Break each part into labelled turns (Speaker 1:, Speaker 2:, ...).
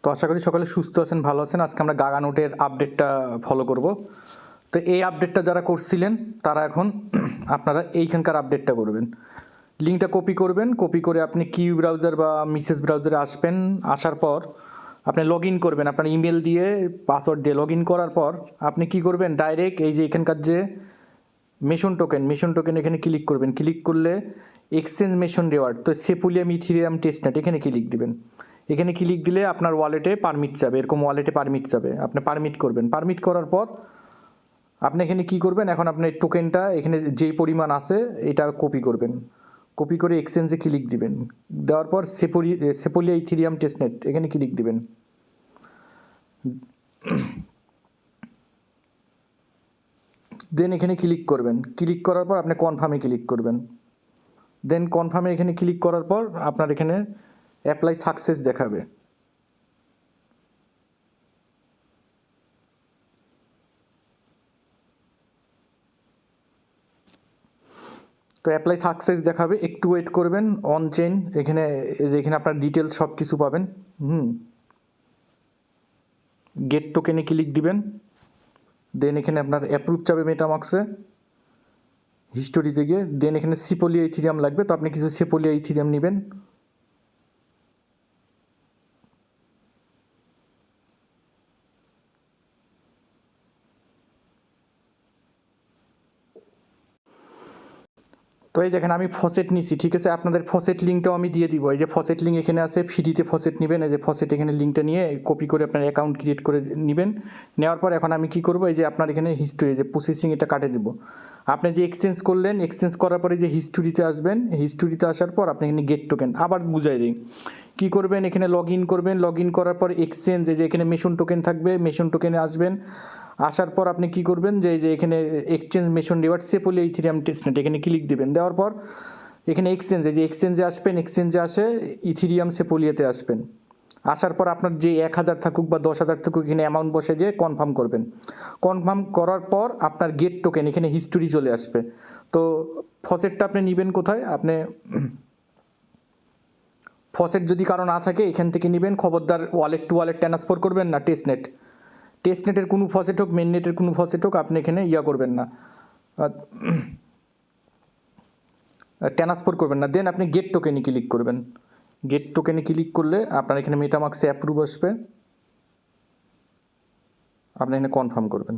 Speaker 1: তো আশা করি সকলে সুস্থ আছেন, ভালো আছেন। আজকে আমরা গাগানোটের আপডেটটা ফলো করব। তো এই আপডেটটা যারা করছিলেন তারা এখন আপনারা এইখানকার আপডেটটা করবেন। লিঙ্কটা কপি করবেন, কপি করে আপনি কিউ ব্রাউজার বা মিসেস ব্রাউজারে আসবেন। আসার পর আপনি লগ ইন করবেন আপনার ইমেল দিয়ে, পাসওয়ার্ড দিয়ে লগ ইন করার পর আপনি কি করবেন, ডাইরেক্ট এই যে এখানকার যে মেশন টোকেন এখানে ক্লিক করবেন। ক্লিক করলে এক্সচেঞ্জ মেশন রিওয়ার্ড, তো সেপুলিয়াম ইথিরিয়াম টেস্টনেট এখানে ক্লিক দিবেন। এখানে ক্লিক দিলে আপনার ওয়ালেটে পারমিট যাবে, এরকম ওয়ালেটে পারমিট যাবে, আপনি পারমিট করবেন। পারমিট করার পর আপনি এখানে কি করবেন, এখন আপনি টোকেনটা এখানে যেই পরিমাণ আছে এটা কপি করবেন। কপি করে এক্সচেঞ্জে ক্লিক দিবেন। দেওয়ার পর সেপোলিয়া ইথিরিয়াম টেস্টনেট এখানে ক্লিক দিবেন। দেন এখানে ক্লিক করবেন। ক্লিক করার পর আপনি কনফার্মে ক্লিক করবেন। দেন কনফার্মে এখানে ক্লিক করার পর আপনার এখানে অ্যাপ্লাই সাকসেস দেখাবে। তো অ্যাপ্লাই সাকসেস দেখাবে, একটু ওয়েট করবেন। অন চেইন এখানে এখানে আপনার ডিটেলস সব কিছু পাবেন। গেট টোকেনে ক্লিক দিবেন। দেন এখানে আপনার অ্যাপ্রুভ চাবে মেটামাক্সে, হিস্টোরিতে গিয়ে। দেন এখানে সেপোলিয়া ইথিরিয়াম লাগবে, তো আপনি কিছু সেপোলিয়া ইথিরিয়াম নেবেন। তো এই দেখেন আমি ফসেট নিছি, ঠিক আছে। আপনাদের ফসেট লিঙ্কটাও আমি দিয়ে দিব। এই যে ফসেট লিঙ্ক এখানে আছে, ফ্রিতে ফসেট নেবেন। এই যে ফসেট এখানে লিঙ্কটা নিয়ে কপি করে আপনার অ্যাকাউন্ট ক্রিয়েট করে নেবেন। নেওয়ার পর এখন আমি কি করব, এই যে আপনার এখানে হিস্টোরি, যে প্রসেসিং এটা কাটে দেব। আপনি যে এক্সচেঞ্জ করলেন, এক্সচেঞ্জ করার পরে যে হিস্টোরিতে আসবেন, হিস্টোরিতে আসার পর আপনি এখানে গেট টোকেন আবার বুঝাই দিই কী করবেন। এখানে লগ ইন করবেন। লগ ইন করার পর এক্সচেঞ্জ, এই যে এখানে মেশন টোকেন থাকবে, মেশন টোকেনে আসবেন। আসার পর আপনি কি করবেন, যে এখানে exchange mission reward Sepolia Ethereum testnet এখানে ক্লিক দিবেন। দেওয়ার পর এখানে এক্সচেঞ্জ, এই যে এক্সচেঞ্জে আসবেন, এক্সচেঞ্জে আসে ইথিরিয়াম সেপোলিয়াতে আসবেন। আসার পর আপনার যে 1000 থাকুক বা 10,000 থাকুক এখানে অ্যামাউন্ট বসে দিয়ে কনফার্ম করবেন। কনফার্ম করার পর আপনার গেট টোকেন এখানে হিস্টোরি চলে আসবে। তো ফসেটটা আপনি নেবেন কোথায়, আপনি ফসেট যদি কারো না থাকে এখান থেকে নেবেন। খবরদার ওয়ালেট টু ওয়ালেট ট্রান্সফার করবেন না। টেস্টনেটের কোনো ফসেট হোক, মেন নেটের কোনো ফসেট হোক, আপনি এখানে করবেন না, ট্রান্সফার করবেন না। দেন আপনি গেট টোকেনে ক্লিক করবেন। গেট টোকেনে ক্লিক করলে আপনার এখানে মেটামাক্সে অ্যাপ্রুভ আসবে, আপনি এখানে কনফার্ম করবেন।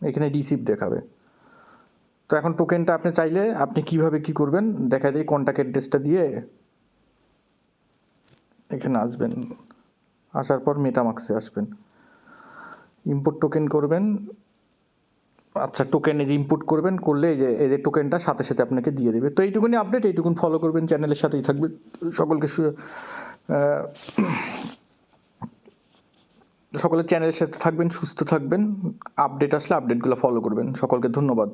Speaker 1: এখানে রিসিভ দেখাবে। তো এখন টোকেনটা আপনি চাইলে আপনি কিভাবে কি করবেন দেখা যায়, কন্ট্যাক্ট অ্যাড্রেসটা দিয়ে এখানে আসবেন। আসার পর মেটামাক্সে আসবেন, ইম্পোর্ট টোকেন করবেন। আচ্ছা, টোকেনে যে ইম্পোর্ট করবেন, করলে এই যে টোকেনটা সাথে সাথে আপনাকে দিয়ে দেবে। তো এইটুকুনি আপডেট, এইটুকুন ফলো করবেন, চ্যানেলের সাথেই থাকবে। সকলে চ্যানেলের সাথে থাকবেন, সুস্থ থাকবেন। আপডেট আসলে আপডেটগুলো ফলো করবেন। সকলকে ধন্যবাদ।